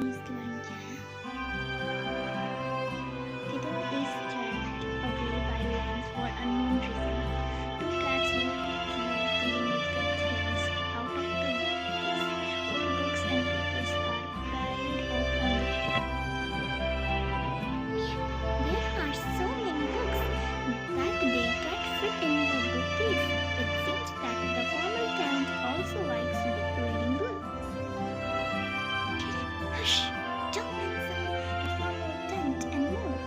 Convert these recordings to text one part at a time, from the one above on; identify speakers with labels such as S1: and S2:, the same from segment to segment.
S1: is doing here? Kitten is dragged away by lions for unknown reason. Two cats were quickly cleaning the things out of the case. Old books and papers are piled up on the floor. There are so many books that they can't fit in the bookcase. It seems that the formal tent also likes reading books. Hush! Don't mention the formal tent anymore.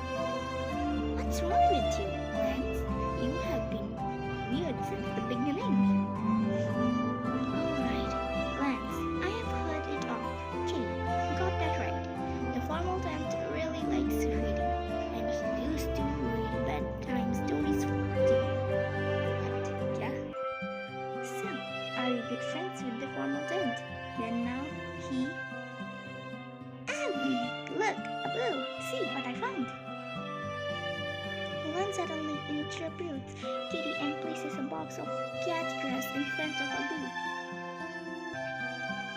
S1: What's wrong with you, Lance? You have been weird since the beginning. Alright, Lance, I have heard it all. Okay, got that right. The formal tent really likes reading, and he used to read bedtime stories for you. Yeah? So, are you good friends with the formal tent? Then now he... Look, Abu, see what I found. One suddenly interrupts Kitty and places a box of cat grass in front of Abu.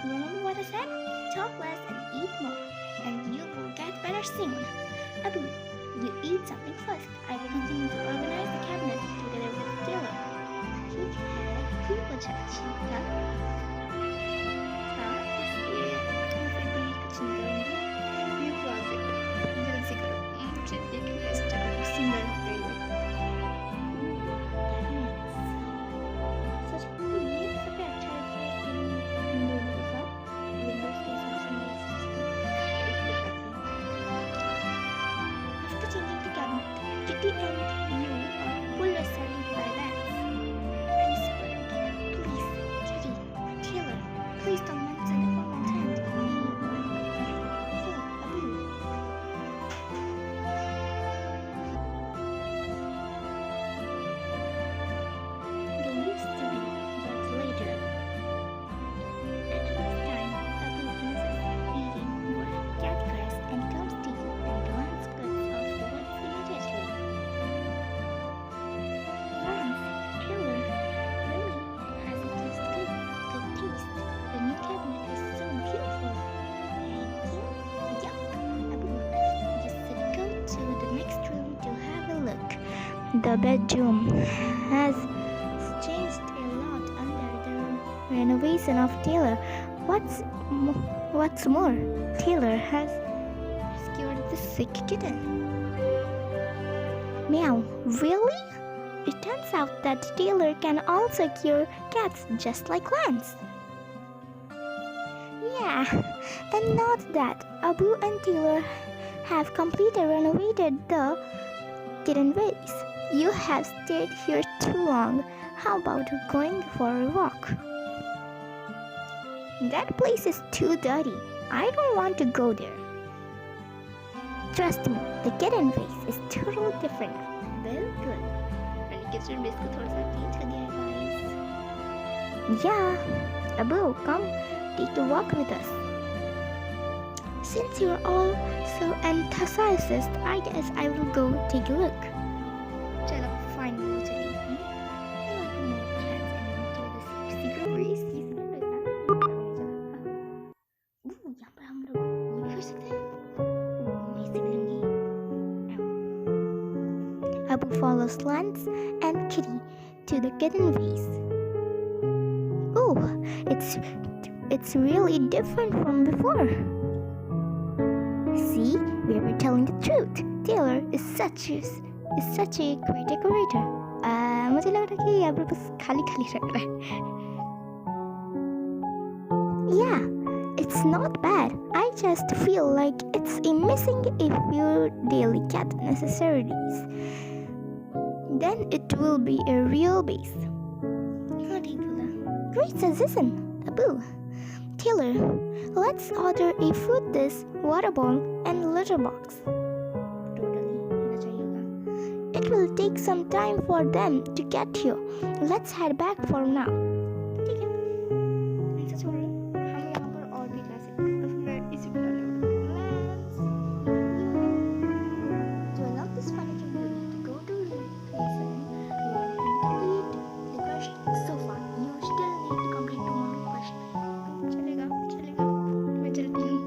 S1: Remember what I said? Talk less and eat more, and you will get better soon. Abu, you eat something first. I will continue to organize the cabinet together with Taylor. ठीक है, खूब अच्छा चिंता। हाँ, इसलिए मैं फिर भी कुछ नहीं करूँगी। ये प्रोजेक्ट जल्द से करो। मुझे देखना इस जगह को सुंदर लग रही है। सच में ये सबसे अच्छा लगता है इन दोनों के साथ विंडोज के साथ After changing the cabinet, Kitty and you are fully asleep by Lance. Please, Kitty, Taylor, please don't mention the formal tent. Abu. They used to be, but later. At this time, Abu finishes eating more cat grass and comes to you and glance goods off the woods immediately. Lance, Taylor, really has it just good taste. The new cabinet is so beautiful. Thank you. Yup, Abu, just go to the next room to have a look. The bedroom has changed a lot under the renovation of Taylor. What's more, Taylor has rescued the sick kitten. Meow, really? It turns out that Taylor can also cure cats just like Lance. Yeah, and not that Abu and Taylor have completely renovated the kitten vase. You have stayed here too long. How about going for a walk? That place is too dirty. I don't want to go there. Trust me, the kitten vase is totally different. Very good. And kitchen vase को थोड़ा सा clean कर दिया है, guys. Yeah, Abu, come take a walk with us. Since you're all so enthusiastic, I guess I will go take a look. चलो, fine, वो चलेगी. I like more cats and enjoy the secret ways. यहाँ पर हम लोग ये भी कर सकते हैं. मैं इसे भी लूँगी. Abu follows Lance and Kitty to the kitten vase. Oh, it's really different from before. See, we were telling the truth. Taylor is such a great decorator. मुझे लग रहा है कि यहाँ पर बस खाली खाली रख रहा है. Yeah, it's not bad. I just feel like it's missing a few daily cat necessities. Then it will be a real base. हाँ ठीक बोला. Great suggestion, Abu. Taylor, let's order a food dish, water bowl, and litter box. Totally, ऐसा चाहिए होगा. It will take some time for them to get here. Let's head back for now. ठीक है. मैं सच बोल रही हूँ. हम यहाँ पर और भी ला सकते हैं. तो फिर मैं इसी को डालने वाला हूँ. To unlock this furniture, you need to go to location, learn and complete the question. So far, you still need to complete 2 more questions. चलेगा. मैं चलती हूँ.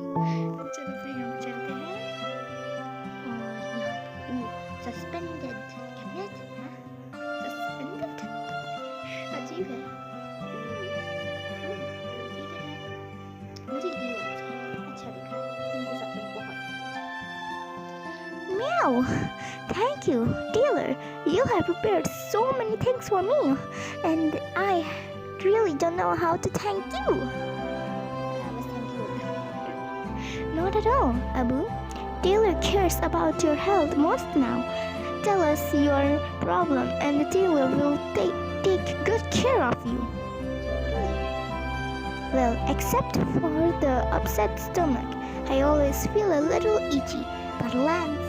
S1: Meow! Thank you, Taylor. You have prepared so many things for me, and I really don't know how to thank you. Not at all, Abu. Taylor cares about your health most now. Tell us your problem, and Taylor will take good care of you. Well, except for the upset stomach, I always feel a little itchy, but Lance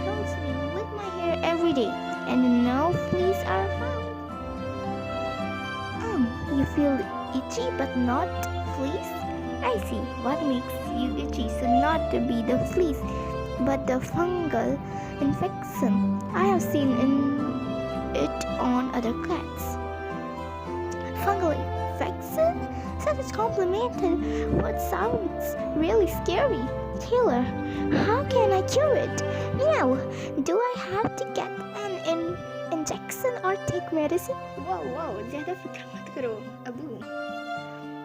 S1: helps me with my hair every day, and no fleas are found. You feel itchy but not fleas? I see. What makes you itchy should not be the fleas, but the fungal infection. I have seen it on other cats. Fungal infection? Such a complimented word sounds really scary. Taylor, how can I cure it? Meow, do I have to get an injection or take medicine? Whoa, ज़्यादा फिक्र मत करो, Abu.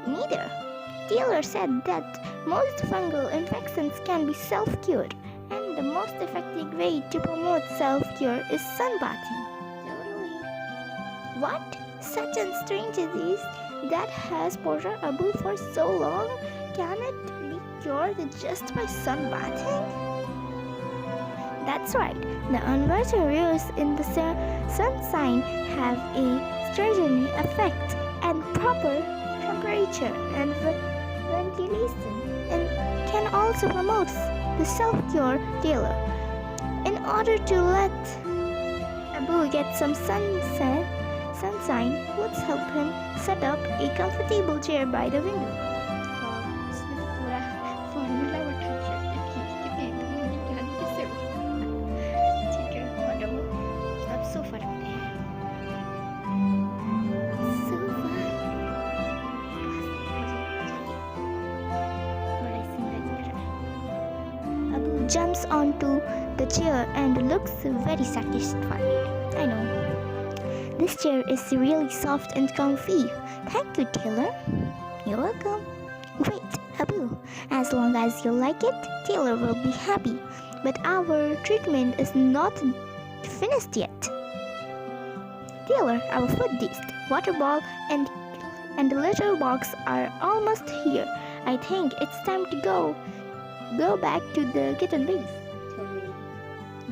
S1: Neither. Taylor said that most fungal infections can be self-cured, and the most effective way to promote self-cure is sunbathing. Totally. What? Such a strange disease that has bothered Abu for so long? Can it be cured just by sunbathing? That's right. The inverter rays in the sunshine have a strengthening effect, and proper temperature and ventilation and can also promote the self-cure. Taylor, in order to let Abu get some sunshine, let's help him set up a comfortable chair by the window. इसने पूरा formula बता दिया कि कितने तुमने क्या कैसे ठीक है हटाओ अब सोफा रखते हैं सोफा बड़ा सुंदर दिख रहा है Abu jumps onto the chair and looks very satisfied. I know. This chair is really soft and comfy. Thank you, Taylor. You're welcome. Great, Abu. As long as you like it, Taylor will be happy. But our treatment is not finished yet. Taylor, our food dish, water ball, and the litter box are almost here. I think it's time to go back to the kitten base.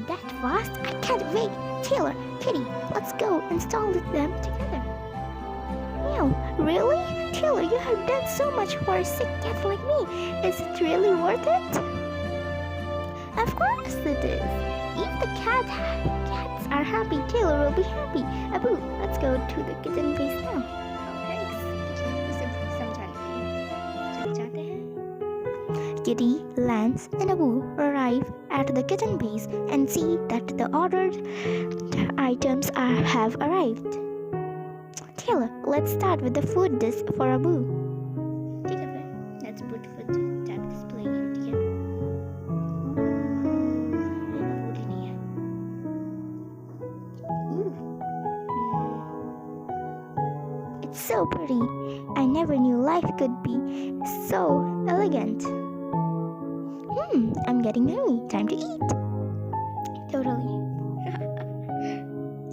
S1: That fast? I can't wait. Taylor, Kitty, let's go install them together. Meow, really? Taylor, you have done so much for a sick cat like me. Is it really worth it? Of course it is. If the cats are happy, Taylor will be happy. Abu, let's go to the kitten base now. Kitty, Lance, and Abu arrive at the kitten base and see that the ordered items have arrived. Taylor, let's start with the food dish for Abu. Let's put food tab display here. It's so pretty. I never knew life could be so elegant. I'm getting hungry. Time to eat. Totally.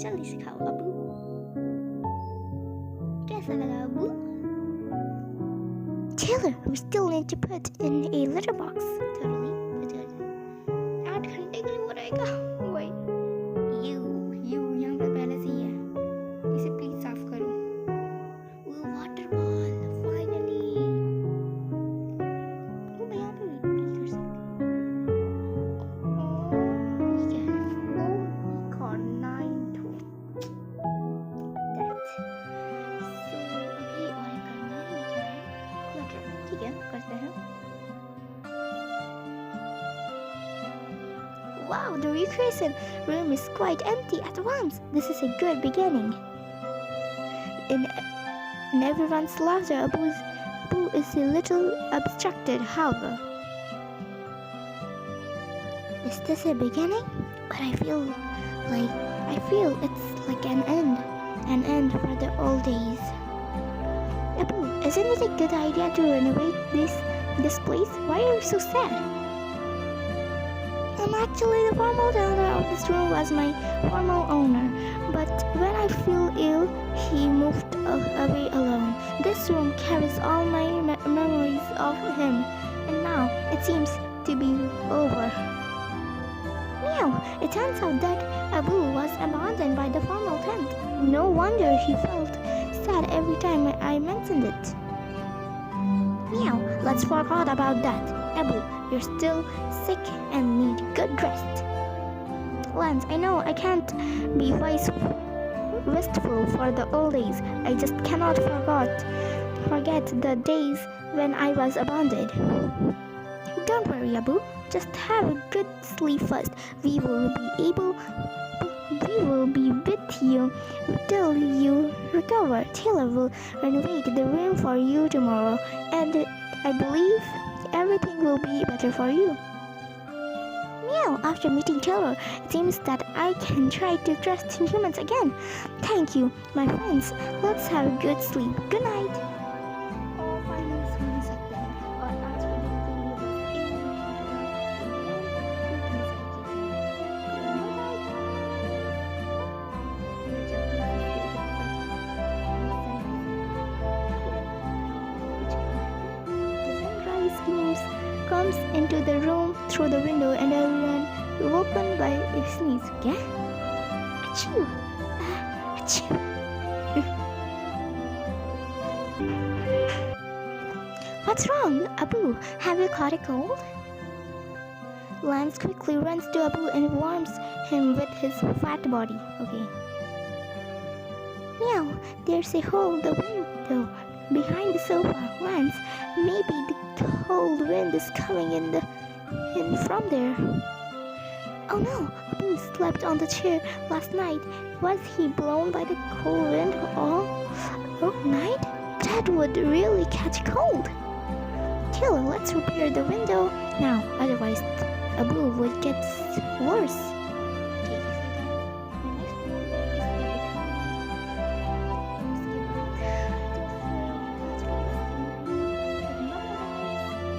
S1: जल्दी से खाओ अबू. कैसा लगा Abu? Taylor, we still need to put in a litter box. Totally. Put it. 8 घंटे के लिए वो रहेगा. Wait. You यहाँ पर पहले से ही है. इसे प्लीज साफ करो. Water ball. Finally. मैं यहाँ पे भी कर सकती. Wow, the recreation room is quite empty at once. This is a good beginning. In everyone's laughter, Abu is a little abstracted, however. Is this a beginning? But I feel it's like an end for the old days. Abu, isn't it a good idea to renovate this place? Why are you so sad? Actually, the formal owner of this room was my formal owner, but when I feel ill, he moved away alone. This room carries all my memories of him, and now it seems to be over. Meow! It turns out that Abu was abandoned by the formal tent. No wonder he felt sad every time I mentioned it. Meow! Let's forget about that. Abu, you're still sick and need good rest. Lance, I know I can't be wistful for the old days. I just cannot forget the days when I was abandoned. Don't worry, Abu. Just have a good sleep first. We will be with you till you recover. Taylor will renovate the room for you tomorrow, and I believe everything will be better for you. Meow! After meeting Taylor, it seems that I can try to trust in humans again. Thank you, my friends. Let's have a good sleep. Good night. All finally soon said that, or comes into the room through the window and everyone woken by a sneeze. Yeah? Achoo! Achoo! What's wrong, Abu? Have you caught a cold? Lance quickly runs to Abu and warms him with his fat body. Okay. Meow! There's a hole in the window behind the sofa. Lance, maybe the cold wind is coming in from there. Oh no! Abu slept on the chair last night. Was he blown by the cold wind all night? That would really catch cold. Taylor, let's repair the window now, otherwise Abu would get worse.